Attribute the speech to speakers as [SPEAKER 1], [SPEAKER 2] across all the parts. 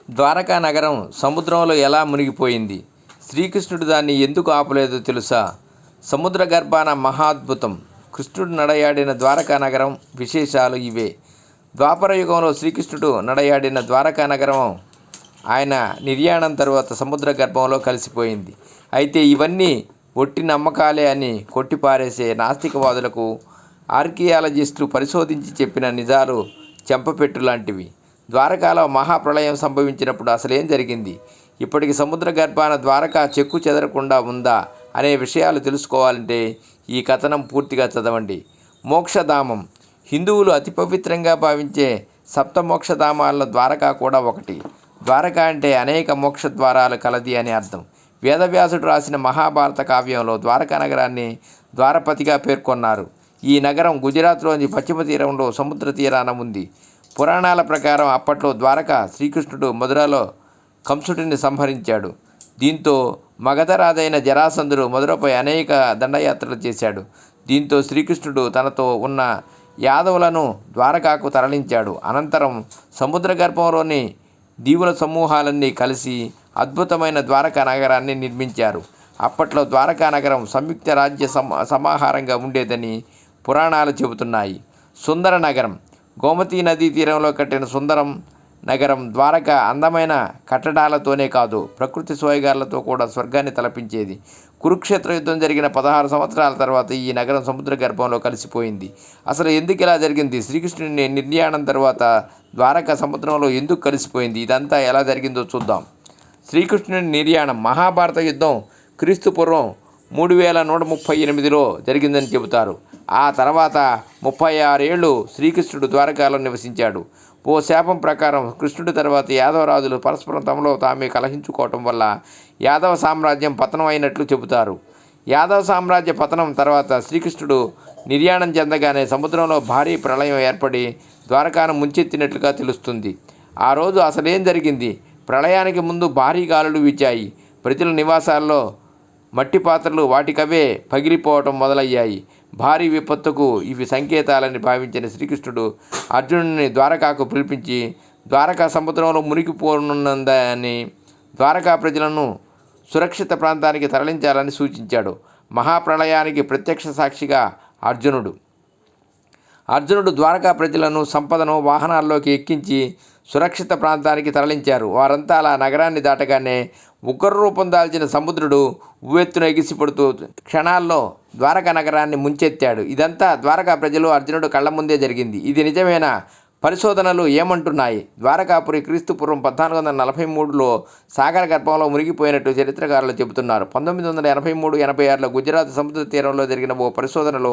[SPEAKER 1] ద్వారకా నగరం సముద్రంలో ఎలా మునిగిపోయింది? శ్రీకృష్ణుడు దాన్ని ఎందుకు ఆపలేదో తెలుసా? సముద్ర గర్భాన మహాద్భుతం. కృష్ణుడు నడయాడిన ద్వారకా నగరం విశేషాలు ఇవే. ద్వాపర యుగంలో శ్రీకృష్ణుడు నడయాడిన ద్వారకా నగరం ఆయన నిర్యాణం తరువాత సముద్ర గర్భంలో కలిసిపోయింది. అయితే ఇవన్నీ ఒట్టి నమ్మకాలే అని కొట్టిపారేసే నాస్తికవాదులకు ఆర్కియాలజిస్టులు పరిశోధించి చెప్పిన నిజాలు చెంపపెట్టు లాంటివి. ద్వారకాలో మహాప్రళయం సంభవించినప్పుడు అసలేం జరిగింది? ఇప్పటికి సముద్ర గర్భాన ద్వారకా చెక్కు చెదరకుండా ఉందా అనే విషయాలు తెలుసుకోవాలంటే ఈ కథనం పూర్తిగా చదవండి. మోక్షధామం. హిందువులు అతి పవిత్రంగా భావించే సప్తమోక్షధామాల్లో ద్వారకా కూడా ఒకటి. ద్వారక అంటే అనేక మోక్ష ద్వారాలు కలది అని అర్థం. వేదవ్యాసుడు రాసిన మహాభారత కావ్యంలో ద్వారకా నగరాన్ని ద్వారపతిగా పేర్కొన్నారు. ఈ నగరం గుజరాత్లోని పశ్చిమ తీరంలో సముద్ర తీరాన ఉంది. పురాణాల ప్రకారం అప్పట్లో ద్వారక శ్రీకృష్ణుడు మధురలో కంసుడిని సంహరించాడు. దీంతో మగధరాజైన జరాసంధుడు మధురపై అనేక దండయాత్రలు చేశాడు. దీంతో శ్రీకృష్ణుడు తనతో ఉన్న యాదవులను ద్వారకాకు తరలించాడు. అనంతరం సముద్ర గర్భంలోని దీవుల సమూహాలన్నీ కలిసి అద్భుతమైన ద్వారకా నగరాన్ని నిర్మించారు. అప్పట్లో ద్వారకా నగరం సంయుక్త రాజ్య సమాహారంగా ఉండేదని పురాణాలు చెబుతున్నాయి. సుందర నగరం. గోమతీ నదీ తీరంలో కట్టిన సుందరం నగరం ద్వారక అందమైన కట్టడాలతోనే కాదు, ప్రకృతి సోయగాలతో కూడా స్వర్గాన్ని తలపించేది. కురుక్షేత్ర యుద్ధం జరిగిన 16 సంవత్సరాల తర్వాత ఈ నగరం సముద్ర గర్భంలో కలిసిపోయింది. అసలు ఎందుకు ఇలా జరిగింది? శ్రీకృష్ణుని నిర్యాణం తర్వాత ద్వారక సముద్రంలో ఎందుకు కలిసిపోయింది? ఇదంతా ఎలా జరిగిందో చూద్దాం. శ్రీకృష్ణుని నిర్యాణం. మహాభారత యుద్ధం క్రీస్తు పూర్వం 3138లో జరిగిందని చెబుతారు. ఆ తర్వాత 36 ఏళ్ళు శ్రీకృష్ణుడు ద్వారకాలో నివసించాడు. ఓ శాపం ప్రకారం కృష్ణుడి తర్వాత యాదవరాజులు పరస్పరం తమలో తామే కలహించుకోవటం వల్ల యాదవ సామ్రాజ్యం పతనం అయినట్లు చెబుతారు. యాదవ సామ్రాజ్య పతనం తర్వాత శ్రీకృష్ణుడు నిర్యాణం చెందగానే సముద్రంలో భారీ ప్రళయం ఏర్పడి ద్వారకాను ముంచెత్తినట్లుగా తెలుస్తుంది. ఆ రోజు అసలేం జరిగింది? ప్రళయానికి ముందు భారీ గాలులు వీచాయి. ప్రజల నివాసాల్లో మట్టి పాత్రలు వాటికవే పగిలిపోవటం మొదలయ్యాయి. భారీ విపత్తుకు ఇవి సంకేతాలని భావించిన శ్రీకృష్ణుడు అర్జునుడిని ద్వారకాకు పిలిపించి ద్వారకా సముద్రంలో మునిగిపోనున్నదని ద్వారకా ప్రజలను సురక్షిత ప్రాంతానికి తరలించాలని సూచించాడు. మహాప్రళయానికి ప్రత్యక్ష సాక్షిగా అర్జునుడు ద్వారకా ప్రజలను సంపదను వాహనాల్లోకి ఎక్కించి సురక్షిత ప్రాంతానికి తరలించారు. వారంతా అలా నగరాన్ని దాటగానే ఉగ్రరూపం దాల్చిన సముద్రుడు ఉవ్వెత్తున ఎగిసిపడుతూ క్షణాల్లో ద్వారకా నగరాన్ని ముంచెత్తాడు. ఇదంతా ద్వారకా ప్రజలు అర్జునుడు కళ్ళ ముందే జరిగింది. ఇది నిజమేనా? పరిశోధనలు ఏమంటున్నాయి? ద్వారకాపురి క్రీస్తు పూర్వం 1443లో సాగర గర్భంలో మునిగిపోయినట్టు చరిత్రకారులు చెబుతున్నారు. 1983-86లో గుజరాత్ సముద్ర తీరంలో జరిగిన ఓ పరిశోధనలో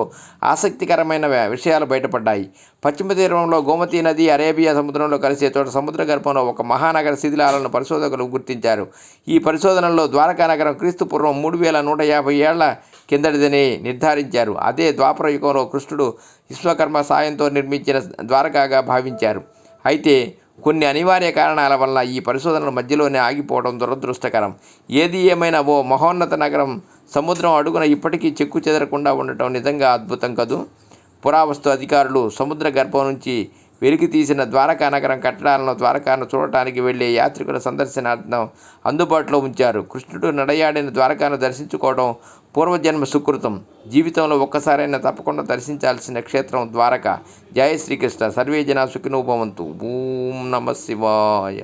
[SPEAKER 1] ఆసక్తికరమైన విషయాలు బయటపడ్డాయి. పశ్చిమ తీరంలో గోమతీ నది అరేబియా సముద్రంలో కలిసే చోట సముద్ర గర్భంలో ఒక మహానగర శిథిలాలను పరిశోధకులు గుర్తించారు. ఈ పరిశోధనలో ద్వారకా నగరం క్రీస్తు పూర్వం 3150 ఏళ్ల కిందటిదని నిర్ధారించారు. అదే ద్వాపర యుగంలో కృష్ణుడు విశ్వకర్మ సాయంతో నిర్మించిన ద్వారకాగా భావించారు. అయితే కొన్ని అనివార్య కారణాల వల్ల ఈ పరిశోధనల మధ్యలోనే ఆగిపోవడం దురదృష్టకరం. ఏది ఏమైనా ఓ మహోన్నత నగరం సముద్రం అడుగున ఇప్పటికీ చెక్కు చెదరకుండా ఉండటం నిజంగా అద్భుతం కదూ. పురావస్తు అధికారులు సముద్ర గర్భం నుంచి వెలికి తీసిన ద్వారకా నగరం కట్టడాలను ద్వారకాను చూడటానికి వెళ్లే యాత్రికుల సందర్శనార్థం అందుబాటులో ఉంచారు. కృష్ణుడు నడయాడిన ద్వారకాను దర్శించుకోవడం పూర్వజన్మ సుకృతం. జీవితంలో ఒక్కసారైనా తప్పకుండా దర్శించాల్సిన క్షేత్రం ద్వారక. జయ శ్రీకృష్ణ. సర్వే జనా సుఖినో భవంతు. ఓం నమః శివాయ.